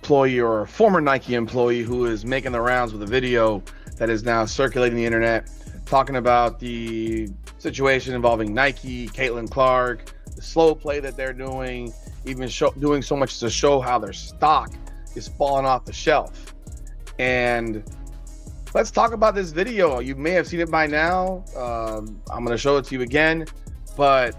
employee or a former Nike employee who is making the rounds with a video that is now circulating the internet, talking about the situation involving Nike, Caitlin Clark, the slow play that they're doing, even doing so much to show how their stock is falling off the shelf. And let's talk about this video. You may have seen it by now. I'm going to show it to you again, but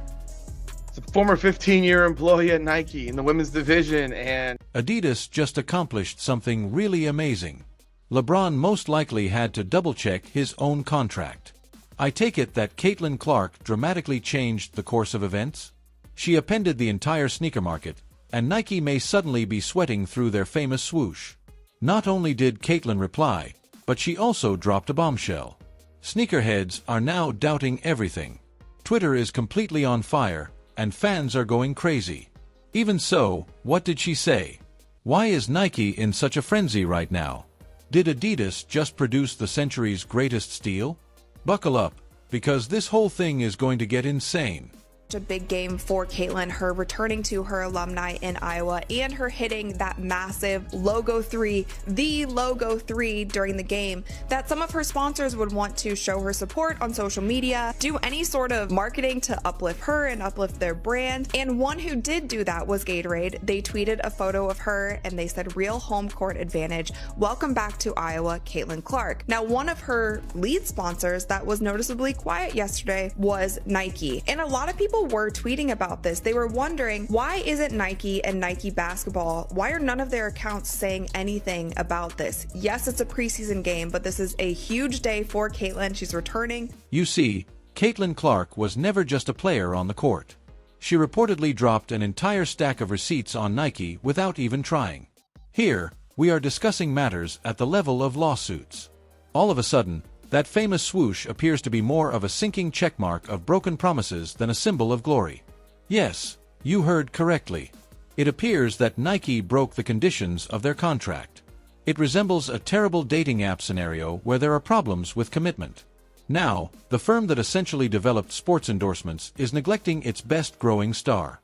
it's a former 15-year employee at Nike in the women's division. And Adidas just accomplished something really amazing. LeBron most likely had to double-check his own contract. I take it that Caitlin Clark dramatically changed the course of events? She upended the entire sneaker market, and Nike may suddenly be sweating through their famous swoosh. Not only did Caitlin reply, but she also dropped a bombshell. Sneakerheads are now doubting everything. Twitter is completely on fire, and fans are going crazy. Even so, what did she say? Why is Nike in such a frenzy right now? Did Adidas just produce the century's greatest steal? Buckle up, because this whole thing is going to get insane. A big game for Caitlin, her returning to her alumni in Iowa and her hitting that massive logo 3, the logo 3 during the game, that some of her sponsors would want to show her support on social media, do any sort of marketing to uplift her and uplift their brand. And one who did do that was Gatorade. They tweeted a photo of her and they said, "Real home court advantage. Welcome back to Iowa, Caitlin Clark." Now, one of her lead sponsors that was noticeably quiet yesterday was Nike. And a lot of people were tweeting about this. They were wondering, why isn't Nike and Nike basketball, why are none of their accounts saying anything about this? Yes, it's a preseason game, but this is a huge day for Caitlin. She's returning. You see, Caitlin Clark was never just a player on the court. She reportedly dropped an entire stack of receipts on Nike without even trying. Here, we are discussing matters at the level of lawsuits. All of a sudden, that famous swoosh appears to be more of a sinking checkmark of broken promises than a symbol of glory. Yes, you heard correctly. It appears that Nike broke the conditions of their contract. It resembles a terrible dating app scenario where there are problems with commitment. Now, the firm that essentially developed sports endorsements is neglecting its best-growing star.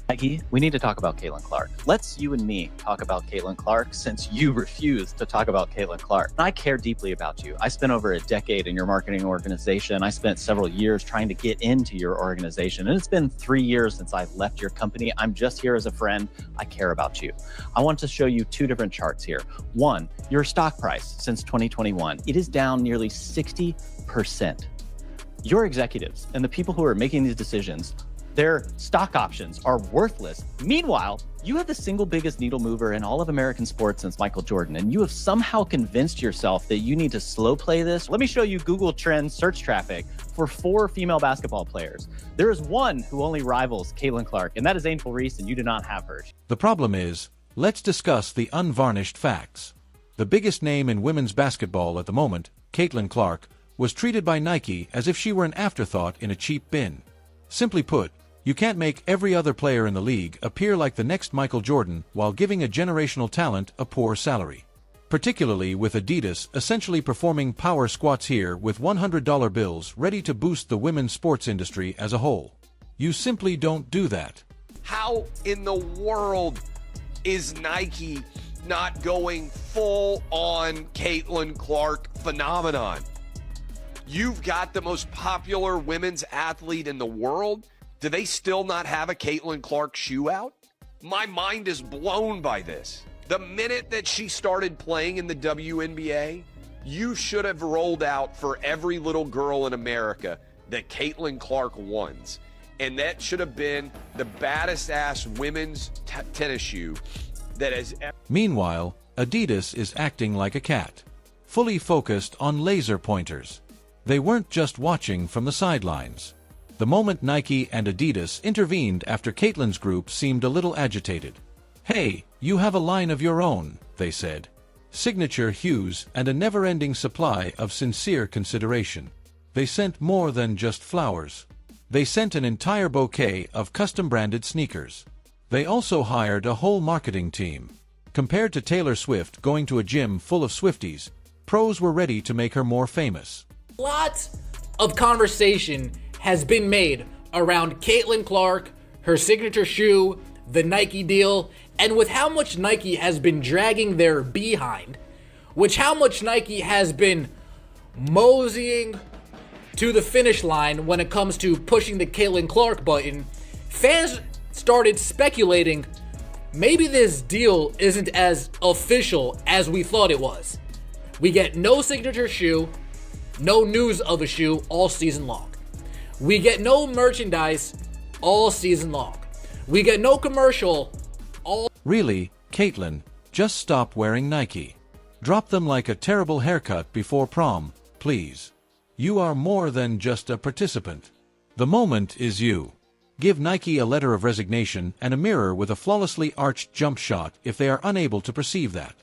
Nike, we need to talk about Caitlin Clark. Let's you and me talk about Caitlin Clark, since you refuse to talk about Caitlin Clark. I care deeply about you. I spent over a decade in your marketing organization. I spent several years trying to get into your organization, and it's been 3 years since I've left your company. I'm just here as a friend. I care about you. I want to show you two different charts here. One, your stock price since 2021. It is down nearly 60%. Your executives and the people who are making these decisions, their stock options are worthless. Meanwhile, you have the single biggest needle mover in all of American sports since Michael Jordan, and you have somehow convinced yourself that you need to slow play this. Let me show you Google Trends search traffic for 4 female basketball players. There is one who only rivals Caitlin Clark, and that is Angel Reese, and you do not have her. The problem is, let's discuss the unvarnished facts. The biggest name in women's basketball at the moment, Caitlin Clark, was treated by Nike as if she were an afterthought in a cheap bin. Simply put, you can't make every other player in the league appear like the next Michael Jordan while giving a generational talent a poor salary. Particularly with Adidas essentially performing power squats here with $100 bills ready to boost the women's sports industry as a whole. You simply don't do that. How in the world is Nike not going full on Caitlin Clark phenomenon? You've got the most popular women's athlete in the world. Do they still not have a Caitlin Clark shoe out? My mind is blown by this. The minute that she started playing in the WNBA, you should have rolled out for every little girl in America that Caitlin Clark wants. And that should have been the baddest ass women's tennis shoe that has ever. Meanwhile, Adidas is acting like a cat, fully focused on laser pointers. They weren't just watching from the sidelines. The moment Nike and Adidas intervened after Caitlin's group seemed a little agitated. "Hey, you have a line of your own," they said. Signature hues and a never-ending supply of sincere consideration. They sent more than just flowers. They sent an entire bouquet of custom-branded sneakers. They also hired a whole marketing team. Compared to Taylor Swift going to a gym full of Swifties, pros were ready to make her more famous. Lots of conversation has been made around Caitlin Clark, her signature shoe, the Nike deal, And with how much Nike has been dragging their behind, which how much Nike has been moseying to the finish line when it comes to pushing the Caitlin Clark button, fans started speculating maybe this deal isn't as official as we thought it was. We get no signature shoe, no news of a shoe all season long. We get no merchandise all season long. We get no commercial all... Really, Caitlin, just stop wearing Nike. Drop them like a terrible haircut before prom, please. You are more than just a participant. The moment is you. Give Nike a letter of resignation and a mirror with a flawlessly arched jump shot if they are unable to perceive that.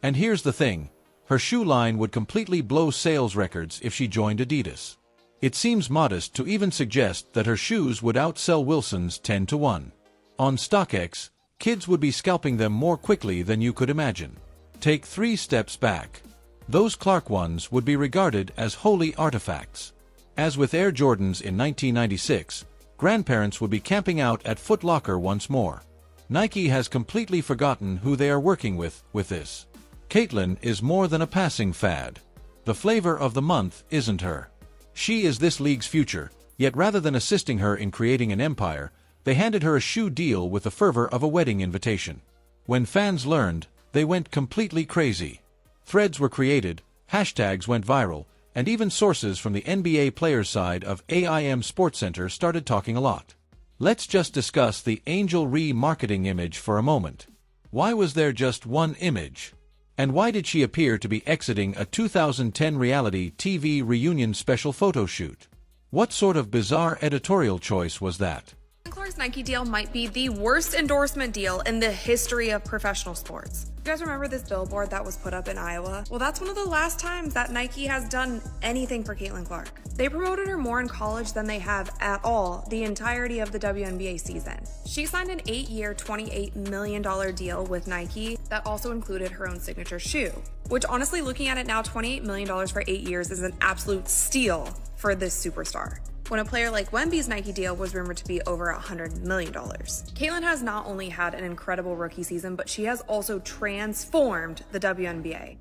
And here's the thing. Her shoe line would completely blow sales records if she joined Adidas. It seems modest to even suggest that her shoes would outsell Wilson's 10-1. On StockX, kids would be scalping them more quickly than you could imagine. Take 3 steps back. Those Clark ones would be regarded as holy artifacts. As with Air Jordans in 1996, grandparents would be camping out at Foot Locker once more. Nike has completely forgotten who they are working with this. Caitlin is more than a passing fad. The flavor of the month isn't her. She is this league's future, yet rather than assisting her in creating an empire, they handed her a shoe deal with the fervor of a wedding invitation. When fans learned, they went completely crazy. Threads were created, hashtags went viral, and even sources from the NBA players' side of AIM SportsCenter started talking a lot. Let's just discuss the Angel Re-marketing image for a moment. Why was there just one image? And why did she appear to be exiting a 2010 reality TV reunion special photo shoot? What sort of bizarre editorial choice was that? Clark's Nike deal might be the worst endorsement deal in the history of professional sports. You guys remember this billboard that was put up in Iowa? Well, that's one of the last times that Nike has done anything for Caitlin Clark. They promoted her more in college than they have at all the entirety of the WNBA season. She signed an 8-year, $28 million deal with Nike that also included her own signature shoe, which honestly, looking at it now, $28 million for 8 years is an absolute steal for this superstar, when a player like Wemby's Nike deal was rumored to be over $100 million. Caitlin has not only had an incredible rookie season, but she has also transformed the WNBA.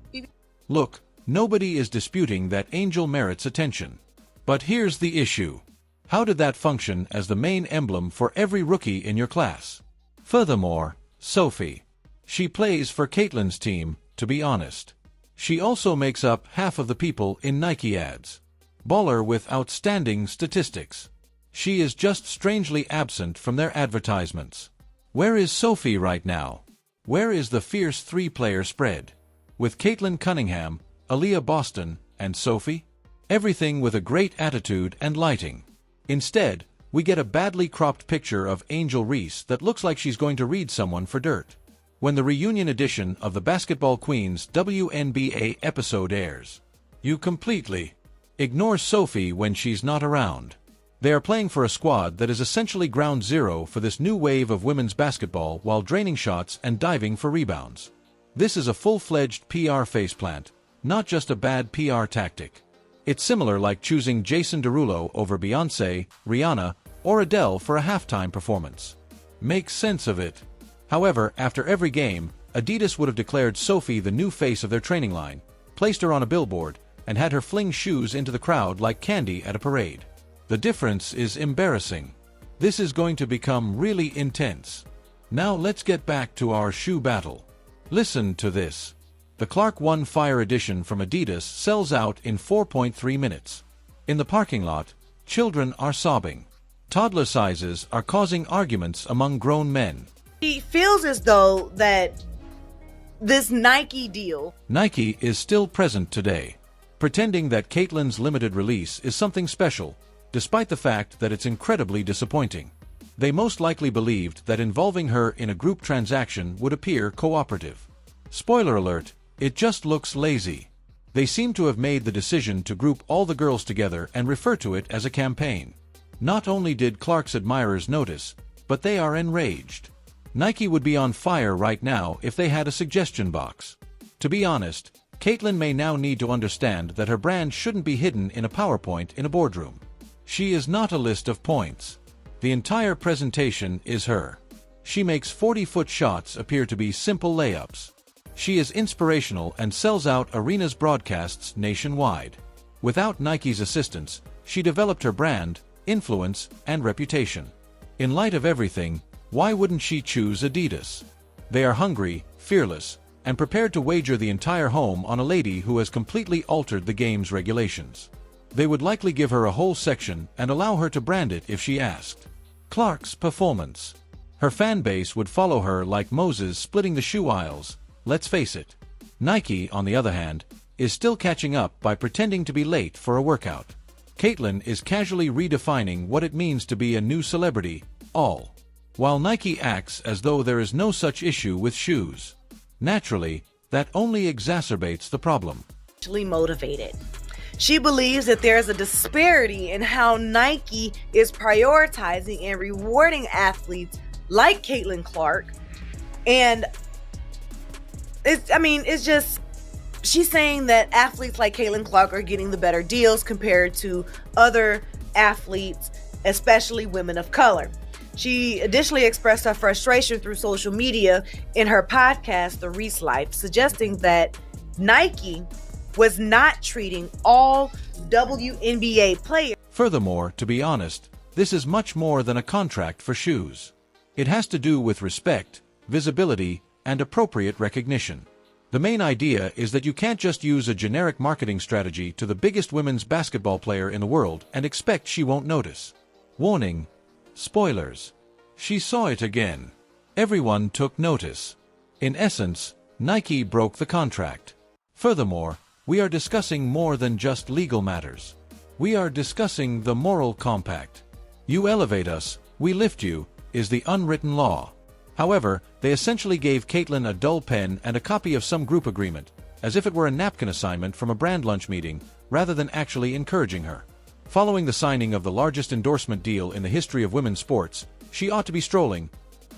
Look, nobody is disputing that Angel merits attention. But here's the issue. How did that function as the main emblem for every rookie in your class? Furthermore, Sophie. She plays for Caitlin's team, to be honest. She also makes up half of the people in Nike ads. Baller with outstanding statistics. She is just strangely absent from their advertisements. Where is Sophie right now? Where is the fierce 3-player spread? With Caitlin Cunningham, Aaliyah Boston, and Sophie? Everything with a great attitude and lighting. Instead, we get a badly cropped picture of Angel Reese that looks like she's going to read someone for dirt. When the reunion edition of the Basketball Queens WNBA episode airs, you completely ignore Sophie when she's not around. They are playing for a squad that is essentially ground zero for this new wave of women's basketball while draining shots and diving for rebounds. This is a full-fledged PR faceplant, not just a bad PR tactic. It's similar like choosing Jason Derulo over Beyoncé, Rihanna, or Adele for a halftime performance. Make sense of it. However, after every game, Adidas would have declared Sophie the new face of their training line, placed her on a billboard, and had her fling shoes into the crowd like candy at a parade. The difference is embarrassing. This is going to become really intense. Now let's get back to our shoe battle. Listen to this. The Clark 1 Fire Edition from Adidas sells out in 4.3 minutes. In the parking lot, children are sobbing. Toddler sizes are causing arguments among grown men. He feels as though that this Nike deal... Nike is still present today, pretending that Caitlin's limited release is something special, despite the fact that it's incredibly disappointing. They most likely believed that involving her in a group transaction would appear cooperative. Spoiler alert, it just looks lazy. They seem to have made the decision to group all the girls together and refer to it as a campaign. Not only did Clark's admirers notice, but they are enraged. Nike would be on fire right now if they had a suggestion box. To be honest, Caitlin may now need to understand that her brand shouldn't be hidden in a PowerPoint in a boardroom. She is not a list of points. The entire presentation is her. She makes 40-foot shots appear to be simple layups. She is inspirational and sells out arenas broadcasts nationwide. Without Nike's assistance, she developed her brand, influence, and reputation. In light of everything, why wouldn't she choose Adidas? They are hungry, fearless, and prepared to wager the entire home on a lady who has completely altered the game's regulations. They would likely give her a whole section and allow her to brand it if she asked. Clark's performance. Her fan base would follow her like Moses splitting the shoe aisles. Let's face it. Nike, on the other hand, is still catching up by pretending to be late for a workout. Caitlin is casually redefining what it means to be a new celebrity, while Nike acts as though there is no such issue with shoes. Naturally, that only exacerbates the problem. Motivated. She believes that there is a disparity in how Nike is prioritizing and rewarding athletes like Caitlin Clark. And she's saying that athletes like Caitlin Clark are getting the better deals compared to other athletes, especially women of color. She additionally expressed her frustration through social media in her podcast, The Reese Life, suggesting that Nike was not treating all WNBA players. Furthermore, to be honest, this is much more than a contract for shoes. It has to do with respect, visibility, and appropriate recognition. The main idea is that you can't just use a generic marketing strategy to the biggest women's basketball player in the world and expect she won't notice. Warning. Spoilers. She saw it again. Everyone took notice. In essence, Nike broke the contract. Furthermore, we are discussing more than just legal matters. We are discussing the moral compact. You elevate us, we lift you, is the unwritten law. However, they essentially gave Caitlin a dull pen and a copy of some group agreement, as if it were a napkin assignment from a brand lunch meeting, rather than actually encouraging her. Following the signing of the largest endorsement deal in the history of women's sports, she ought to be strutting,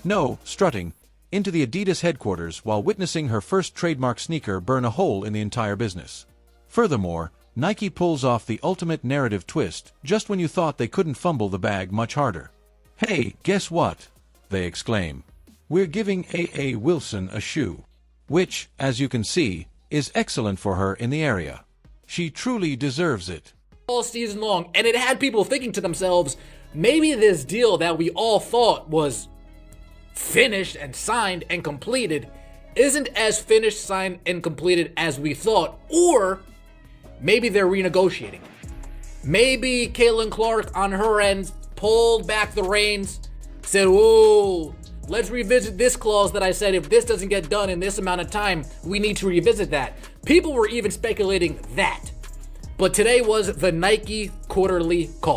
into the Adidas headquarters while witnessing her first trademark sneaker burn a hole in the entire business. Furthermore, Nike pulls off the ultimate narrative twist just when you thought they couldn't fumble the bag much harder. Hey, guess what? They exclaim. We're giving A.A. Wilson a shoe. Which, as you can see, is excellent for her in the area. She truly deserves it. All season long, and it had people thinking to themselves, maybe this deal that we all thought was finished and signed and completed isn't as finished, signed, and completed as we thought, or maybe they're renegotiating. Maybe Caitlin Clark on her end pulled back the reins, said, whoa, let's revisit this clause that I said if this doesn't get done in this amount of time, we need to revisit that. People were even speculating that. But today was the Nike quarterly call.